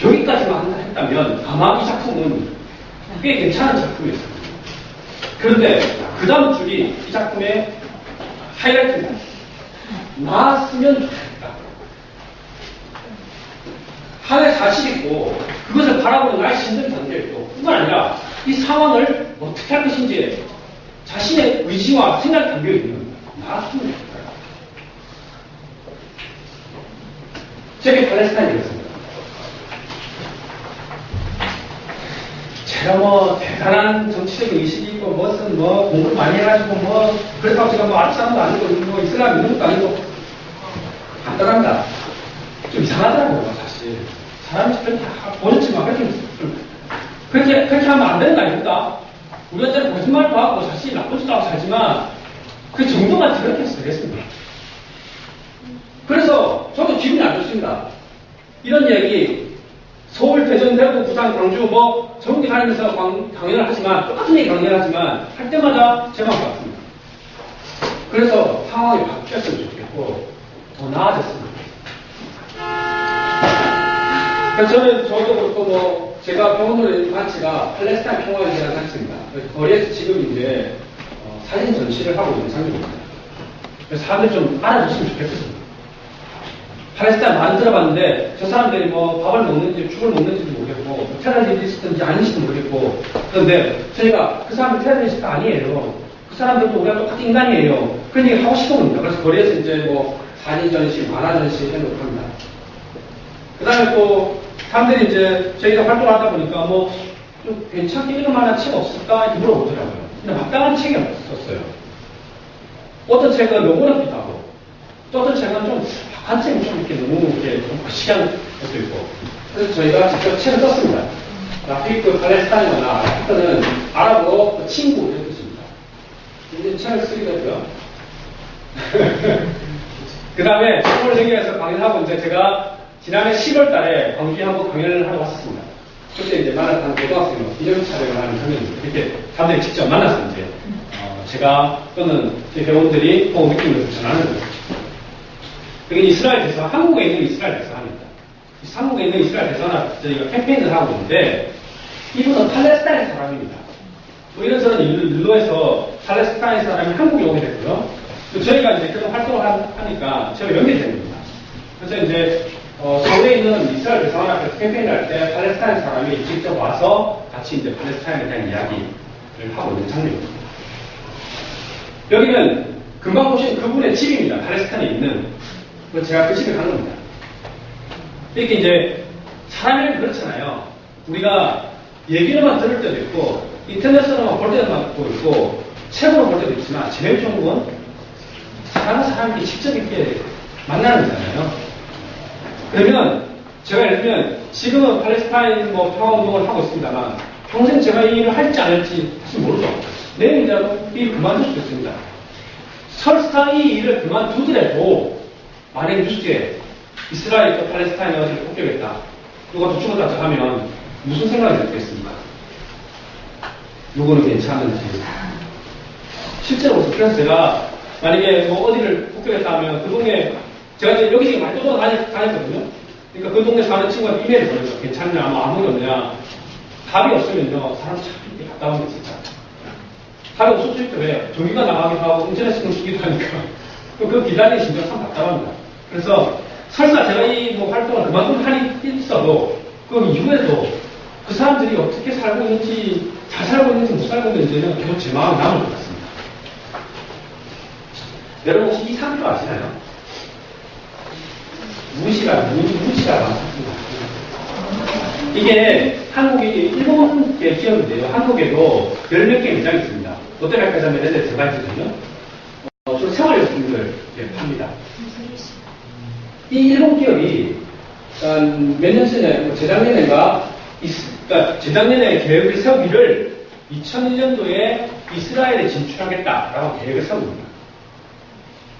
여기까지만 했다면 아마 이 작품은 꽤 괜찮은 작품이었어요. 그런데 그 다음 줄이 이 작품의 하이라이트입니다. 나았으면 좋겠다. 하나의 사실이 있고 그것을 바라보는 나의 신들이 담겨있고 뿐만 아니라 이 상황을 어떻게 할 것인지 자신의 의지와 생각이 담겨있는 나았으면 좋겠다. 제게 팔레스타인이었습니다. 제가 뭐 대단한 정치적인 의식이 있고 무슨 뭐 공부를 많이 해가지고 뭐 그렇다고 제가 뭐 아랍 사람도 아니고 뭐 이슬람 이런 것도 아니고 간단합니다. 좀 이상하더라고요 사실. 사람이 그렇게 보셨지만 그렇게 하면 안 되는 거 아닙니까? 우리한테는 거짓말도 하고 자신이 나쁜 짓도 하고 살지만 그 정도만 저렇게 쓰겠습니다. 그래서 저도 기분이 안 좋습니다. 이런 얘기 서울, 대전, 대구, 부산, 광주 뭐 전국에 다니면서 강연을 하지만 똑같은 얘기 강연을 하지만 할 때마다 제 마음 같습니다. 그래서 상황이 바뀌었으면 좋겠고 더 나아졌습니다. 그래서 저도 그렇고 뭐 제가 병원으로 있는 단체가 팔레스타인 평화연대라는 단체입니다. 거리에서 지금 이제 사진 전시를 하고 있는 상황입니다. 그래서 사람들이 좀 알아줬으면 좋겠습니다. 팔레스타인 많이 들어봤는데 저 사람들이 뭐 밥을 먹는지 죽을 먹는지도 모르겠고 테러리스트인지 아닌지도 모르겠고 그런데 저희가 그 사람들 테러리스트가 아니에요. 그 사람들도 우리가 똑같은 인간이에요. 그런 얘기 하고 싶은 겁니다. 그래서 거리에서 이제 뭐 사진 전시, 만화 전시 해놓고 합니다. 그 다음에 또 사람들이 이제 저희가 활동하다 보니까 뭐 좀 괜찮게 읽을 만한 책 없을까 이렇게 물어보더라고요. 근데 마땅한 책이 없었어요. 어떤 책은 요거는 비싸고 또 어떤 책은 좀 한책이 좀 이렇게 너무 이렇게 좀 거시기한 것도 있고 그래서 저희가 직접 책을 썼습니다. 라피크 팔레스타인어나 라피크는 아랍어로 친구 이런 뜻입니다. 이제 책을 쓰게 되고요. 그 다음에 서울 생겨에서 강연하고 이제 제가 지난해 10월 달에 광주에 한번 강연을 하러 왔었습니다. 그때 이제 만났던 고등학생으로 기념 촬영을 하는 장면입니다. 이렇게 사람들이 직접 만나서 이제 제가 또는 제 배우들이 보고 느끼면서 전하는 거죠. 여기 이스라엘 대사, 한국에 있는 이스라엘 대사입니다. 한국에 있는 이스라엘 대사는 저희가 캠페인을 하고 있는데 이분은 팔레스타인 사람입니다. 뭐 이런저런 일로 해서 팔레스타인 사람이 한국에 오게 됐고요. 저희가 이제 그런 활동을 하니까 제가 연결이 됩니다. 그래서 이제 서울에 있는 이스라엘 대사관 앞에서 캠페인을 할 때 팔레스타인 사람이 직접 와서 같이 이제 팔레스타인에 대한 이야기를 하고 있는 장면입니다. 여기는 금방 보신 그분의 집입니다. 팔레스타인에 있는. 제가 그 집에 간 겁니다. 이렇게 이제 사람이란 그렇잖아요. 우리가 얘기로만 들을 때도 있고 인터넷으로만 볼 때만 있고 책으로 볼 때도 있지만 제일 좋은 건 사람이 직접 이렇게 만나는 거잖아요. 그러면 제가 예를 들면 지금은 팔레스타인 뭐 평화운동을 하고 있습니다만 평생 제가 이 일을 할지 안 할지 사실 모르죠. 내일이라도 이 일을 그만둘 수도 있습니다. 설사 이 일을 그만두더라도 만약 뉴스에 이스라엘과 팔레스타인이 어디를 폭격했다. 누가 또 죽었다 하면 무슨 생각이 들겠습니까? 누구는 괜찮은지. 실제로 그래서 제가 만약에 뭐 어디를 폭격했다 하면 그 동네 제가 이제 여기저기 많이 다녔거든요. 그러니까 그 동네 사는 친구한테 이메일을 보내죠. 괜찮냐, 뭐 아무리 없냐. 답이 없으면요, 사람 참 답답한 게 진짜. 답이 없을 수 있죠. 왜? 전기가 나가기도 하고, 인터넷 끊기기도 하니까. 그 기다리는 심정 참 답답합니다. 그래서 설사 제가 이 뭐 활동을 그만큼 하니 있어도 그 이후에도 그 사람들이 어떻게 살고 있는지, 잘 살고 있는지 못 살고 있는지는 계속 제 마음에 남을 것 같습니다. 여러분 혹시 이 상표 아시나요? 무시라 이게 한국이 일본계 기업인데요. 한국에도 열 몇 개 매장이 있습니다. 롯데백화점에 이런 데 들어가 있거든요. 주로 생활용품들 팝니다. 이 일본 기업이 몇 년 전에, 재작년인가, 그러니까 재작년에 계획을 세우기를 2001년도에 이스라엘에 진출하겠다라고 계획을 세웁니다.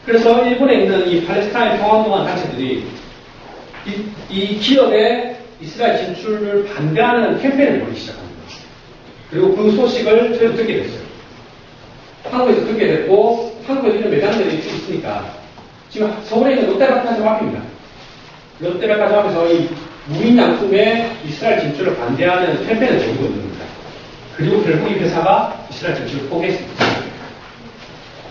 그래서 일본에 있는 이 팔레스타인 평화운동한 단체들이 이 기업의 이스라엘 진출을 반대하는 캠페인을 벌이기 시작합니다. 그리고 그 소식을 저희도 듣게 됐어요. 한국에서 듣게 됐고, 한국에 있는 매장들이 있으니까, 지금 서울에 있는 롯데백화점 앞입니다. 롯데백화점 앞에서 이 무인양품의 이스라엘 진출을 반대하는 캠페인을 벌이고 있는 겁니다. 그리고 결국 이 회사가 이스라엘 진출을 포기했습니다.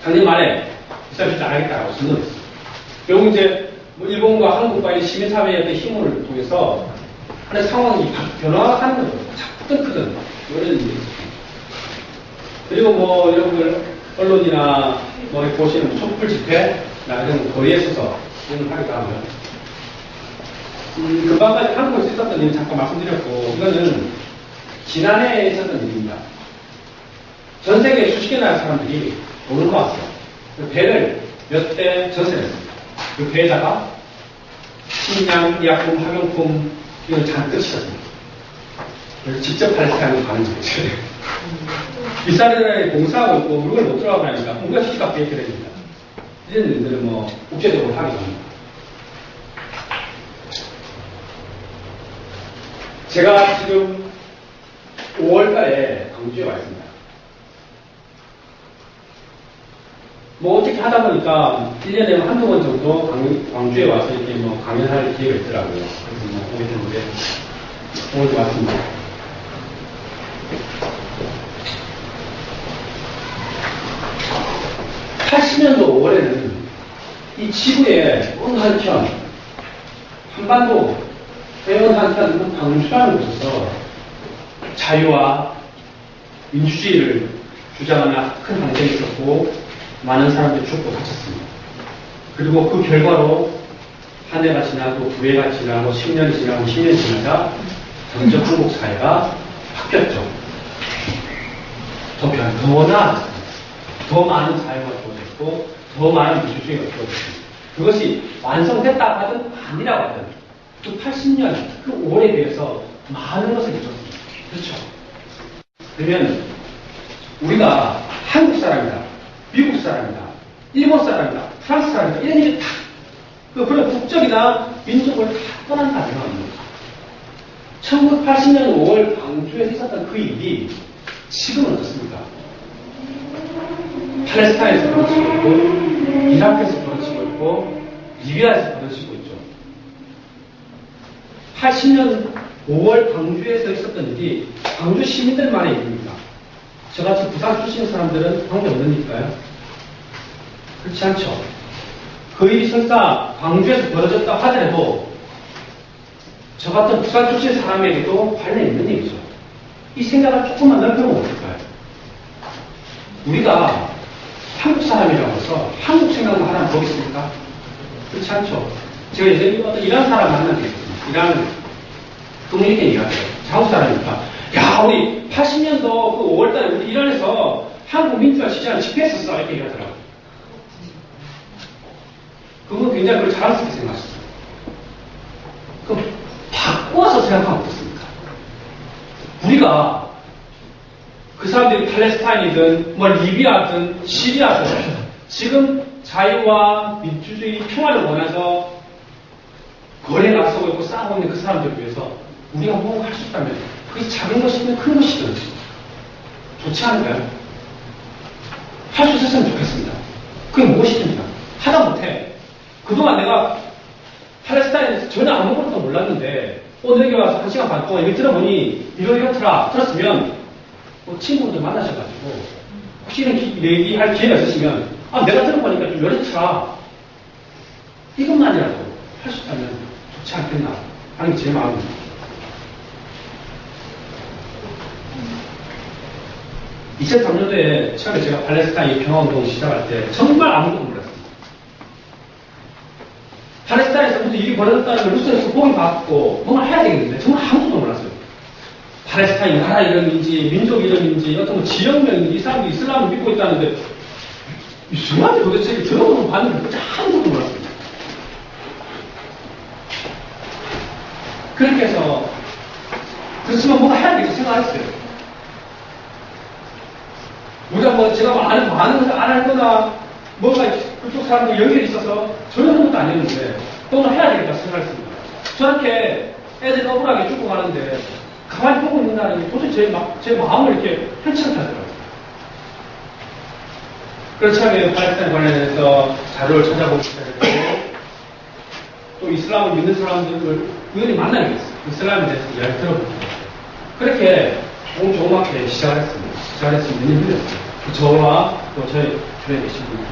작년 말에 이스라엘 진출 안 하겠다고 선언했습니다. 결국 이제 뭐 일본과 한국과의 시민사회의 어떤 힘을 통해서 하는 상황이 변화하는 거죠. 작든 크든 이런 일이 있습니다. 그리고 뭐 여러분들 언론이나 뭐 이렇게 보시는 촛불 집회나 이런 거리에 서서 이런 걸 하기도 하고요. 금방까지 한국에서 있었던 일을 잠깐 말씀드렸고, 이거는 지난해에 있었던 일입니다. 전 세계 수십 개나 나라 사람들이 놀러 왔어요. 그 배를 몇 대 전세를 했습니다. 그 배에다가 식량, 의약품, 학용품 이걸 잔뜩 실었습니다. 그래서 직접 팔레스타인으로 가는 거죠. 이스라엘에 공사하고 있고 물건을 못 들어가고 나니까 뭔가 시집값게 이렇게 됩니다. 이런 일들은 뭐 국제적으로 하기도 합니다. 제가 지금 5월달에 광주에 와 있습니다. 뭐 어떻게 하다 보니까 1년에 한두 번 정도 광주에 와서 이렇게 뭐 강연할 기회가 있더라고요. 그래서 뭐 오게 됐는데 오늘도 왔습니다. (80년도) 5월에는 이 지구의 어느 한편, 한반도 어느 한편 광주라는 곳에서 자유와 민주주의를 주장하는 큰 항쟁이 있었고 많은 사람들이 죽고 다쳤습니다. 그리고 그 결과로 한 해가 지나고 두 해가 지나고 10년이 지나고 10년이 지나자 점점 한국 사회가 바뀌었죠. 더 나아졌습니다. 더 많은 자유가 주어졌고 더 많은 민주주의가 주어졌습니다. 그것이 완성됐다 하든 아니라고 하든 그 80년 그 5월에 비해서 많은 것을 이뤘습니다. 그렇죠? 그러면 우리가 한국 사람이다, 미국 사람이다, 일본 사람이다, 프랑스 사람이다 이런 일이 다 그런 국적이나 민족을 다 떠난다면 1980년 5월 광주에서 있었던 그 일이 지금은 어떻습니까? 팔레스타인에서 벌어지고 있고 이라크에서 벌어지고 있고 리비아에서 벌어지고 있죠. 80년 5월 광주에서 있었던 일이 광주 시민들만의 일입니다. 저같이 부산 출신 사람들은 관계 없는 일일까요? 그렇지 않죠. 그 일이 설사 광주에서 벌어졌다 하더라도 저 같은 부산 출신 사람에게도 관련이 있는 얘기죠. 이 생각을 조금만 넓혀보면 어떨까요? 우리가 한국 사람이라고 해서 한국 생각만 하라면 보겠습니까? 그렇지 않죠. 제가 예전에 어떤 이란 사람 만났는데 이란 그분이 이렇게 얘기하죠. 한국 사람이니까 야 우리 80년도 그 5월달에 우리 이란에서 한국 민주화 시장 집회했었어 이렇게 얘기하더라고요. 그분 굉장히 그걸 자랑스럽게 생각하셨어요. 그럼 바꿔서 생각하면 어떻습니까? 우리가 그 사람들이 팔레스타인이든 뭐 리비아든 시리아든 지금 자유와 민주주의 평화를 원해서 거리에 나서고 있고 싸우고 있는 그 사람들을 위해서 우리가 뭐 할 수 있다면 그게 작은 것이든 큰 것이든 좋지 않을까요? 할 수 있었으면 좋겠습니다. 그게 무엇이든지 하다 못해 그동안 내가 팔레스타인에서 전혀 아무것도 몰랐는데 오늘 여기 와서 1시간 반 동안 이거 들어보니 이렇더라 들었으면 뭐 친구들 만나셔가지고 혹시 이런 얘기할 기회가 있으시면 아 내가 들어보니까 좀 이렇더라 이것만이라도 할 수 있다면 좋지 않겠나 하는 게 제 마음입니다. (2003년도에) 처음에 제가 팔레스타인 평화운동을 시작할 때 정말 아무것도 몰랐어요. 팔레스타인에서 무슨 일이 벌어졌다는 걸 뉴스에서 보긴 봤고 뭔가 해야 되겠는데 정말 아무것도 몰랐어요. 팔레스타인 나라 이름인지 민족 이름인지 어떤 뭐 지역명인지 이 사람들이 이슬람을 믿고 있다는데 이슬람이 도대체 들어보면 봤는데 진짜 아무것도 몰랐습니다. 그렇게 해서 그렇지만 뭔가 해야 되겠다 생각했어요. 우리가 뭐 제가 많은 것을 안 할 거나 뭔가 그쪽 사람들 연결이 있어서 전혀 그런 것도 아니었는데 뭔가 해야 되겠다 생각했습니다. 저렇게 애들 억울하게 죽고 가는데 가만히 보고 있는다는 게 도대체 제 마음을 이렇게 편찮게 하더라고요. 그래서 처음에 팔레스타인 관련해서 자료를 찾아보기 시작했고 또 또 이슬람을 믿는 사람들을 우연히 만나게 됐어요. 이슬람에 대해서 이야기 들어보고. 그렇게 조그맣게 시작을 했습니다. 몇 년 흘렸어요. 저와 또 저희 주변에 계신 분들.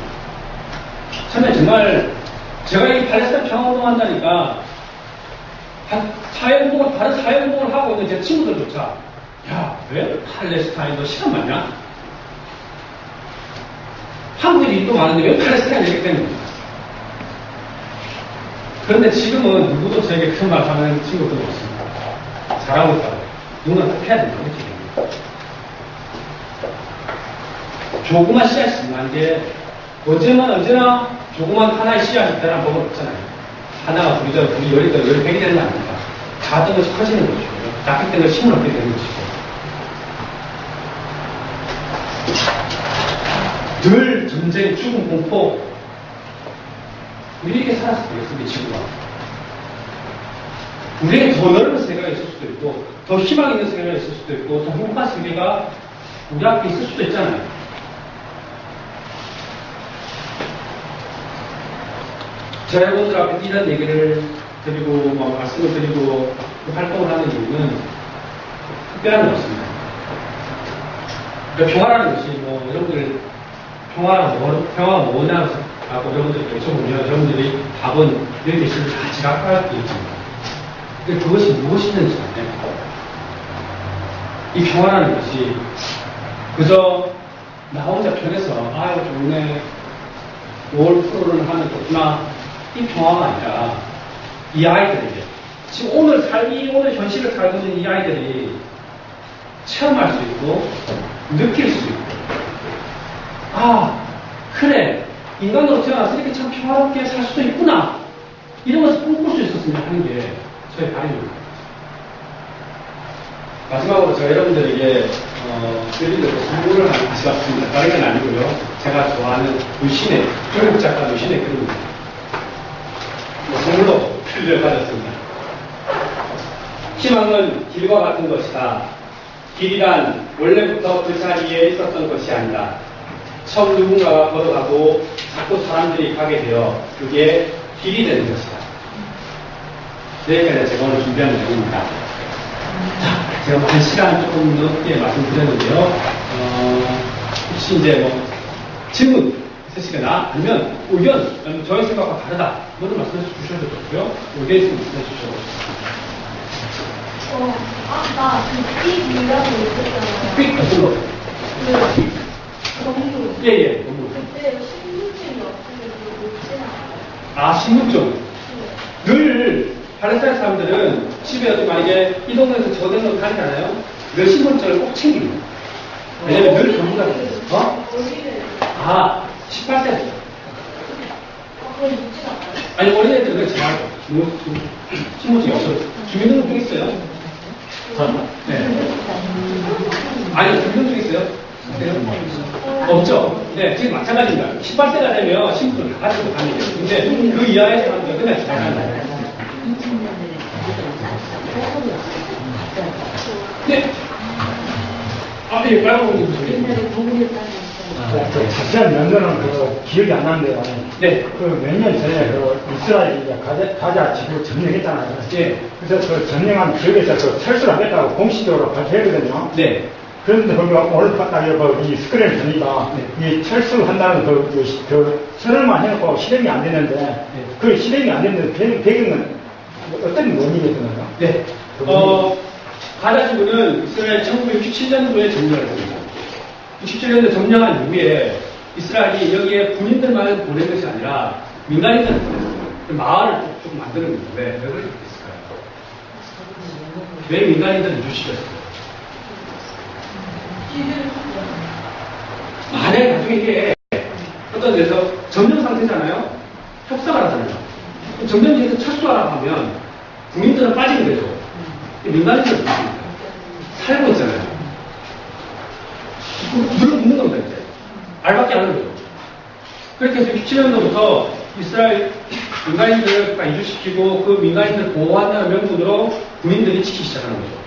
처음에 정말 제가 이 팔레스타인 평화운동 한다니까 다른 사회운동을 하고 있는 제 친구들조차 야, 왜 팔레스타인도 시간 많냐? 한국인이 인도 많은데 왜 팔레스타인 얘기 때문에? 그런데 지금은 누구도 저에게 큰 말 하는 친구들도 없습니다. 잘하고 있다고. 누구나 꼭 해야 된다고 이렇게 됩니다. 조그만 씨앗이지만 이게 언제나 조그만 하나의 씨앗이 되란 법은 없잖아요. 하나가 둘이 열이다 열백이 되는 거 아닙니까? 작은 것이 커지는 것이고 낚일 때는 힘을 얻게 되는 것이고 늘 전쟁, 죽음, 공포 우리 이렇게 살았을 때였습니다. 지구가 우리에게 더 넓은 세계가 있을 수도 있고 더 희망 있는 세계가 있을 수도 있고 더 행복한 세계가 우리 앞에 있을 수도 있잖아요. 제가 여러분들 앞에 이런 얘기를 드리고 말씀을 드리고 활동을 하는 이유는 특별한 게 없습니다. 그러니까 평화라는 것이 여러분들 평화가 뭐냐고 여러분들께 여쭤보면 여러분들이 답은 여기 계시는 다 지각할 수 있습니다. 근데 그것이 무엇이든지 간에 이 평화라는 것이 그저 나 혼자 편해서 아유 좋네 5월 프로를 하면 좋구나 이 평화가 아니라 이 아이들에게 지금 오늘 현실을 살고 있는 이 아이들이 체험할 수 있고 느낄 수 있고 아 그래 인간으로 태어나서 이렇게 참 평화롭게 살 수도 있구나 이런 것을 꿈꿀 수 있었으면 하는 게 저의 바람입니다. 마지막으로 제가 여러분들에게 드리는 선물을 하나 가져왔습니다. 다른 건 아니고요. 제가 좋아하는 루신의 조국 작가 루신의 글입니다. 선물로 글을 가졌습니다. 희망은 길과 같은 것이다. 길이란 원래부터 그 자리에 있었던 것이 아니다. 처음 누군가가 걸어가고 자꾸 사람들이 가게 되어 그게 길이 되는 것이다. 여기까지 제가 오늘 준비한 내용입니다. 자, 제가 한 시간 조금 넘게 말씀드렸는데요. 혹시 이제 질문 있으시거나 아니면 의견, 저희 생각과 다르다. 모두 말씀해 주셔도 좋고요. 의견 있으면 말씀해 주셔도 좋습니다. 아까 삑 이라고 있었잖아요. 삑 어떤 거? 너무. 예, 너무. 그때 신분증이 없으면 놓지 않아요. 아, 신분증. 늘 팔레스타인 사람들은 집에 만약에 이 동네에서 저 동네로 다니잖아요. 늘 신분증을 꼭 챙깁니다. 왜냐면 늘 전부가 있어요. 아, 18세. 그건 놓지 않아요. 아니, 어린애들은 그렇지 말고. 신분증이 없어요. 주민등록증 있어요? 네. 아니, 주민등록증 있어요? 없죠? 네, 지금 마찬가지입니다. 18세가 되면 신분증을 다 가지고 다니게 돼요. 근데 그 이하의 사람들은 그냥 지나간다. 네. 아, 예, 빨간 공기 소리. 자세한 연도는 기억이 안 나는데요. 네. 몇 년 전에 이스라엘이 가자 지구 점령했잖아요. 예. 그래서 그 점령한 지역에서 철수를 하겠다고 공식적으로 발표했거든요. 네. 그런데 오늘 딱 이 스크린을 보니까 이 철수한다는 그 선언만 해놓고 실행이 안 됐는데 그 실행이 안 됐는데 배경은 어떤 원인이 있었나요? 네. 가자 지구는 이스라엘 1967년도에 점령을 했습니다. 67년도에 점령한 이후에 이스라엘이 여기에 군인들만 보낸 것이 아니라 민간인들을 보냈어요. 마을을 조금 만드는 거예요. 왜 그렇게 됐을까요? 왜 민간인들을 유치했어요? 만약에 나중에 이게 어떤 데서 점령 상태잖아요? 협상을 하잖아요. 점령지에서 철수하라고 하면 국민들은 빠지게 되죠. 민간인들은 살고 있잖아요. 눈을 붓는 겁니다, 이제. 알밖에 안 하는 거죠. 그렇게 해서 67년도부터 이스라엘 민간인들을 이주시키고 그 민간인들을 보호한다는 명분으로 군인들이 지키기 시작하는 거죠.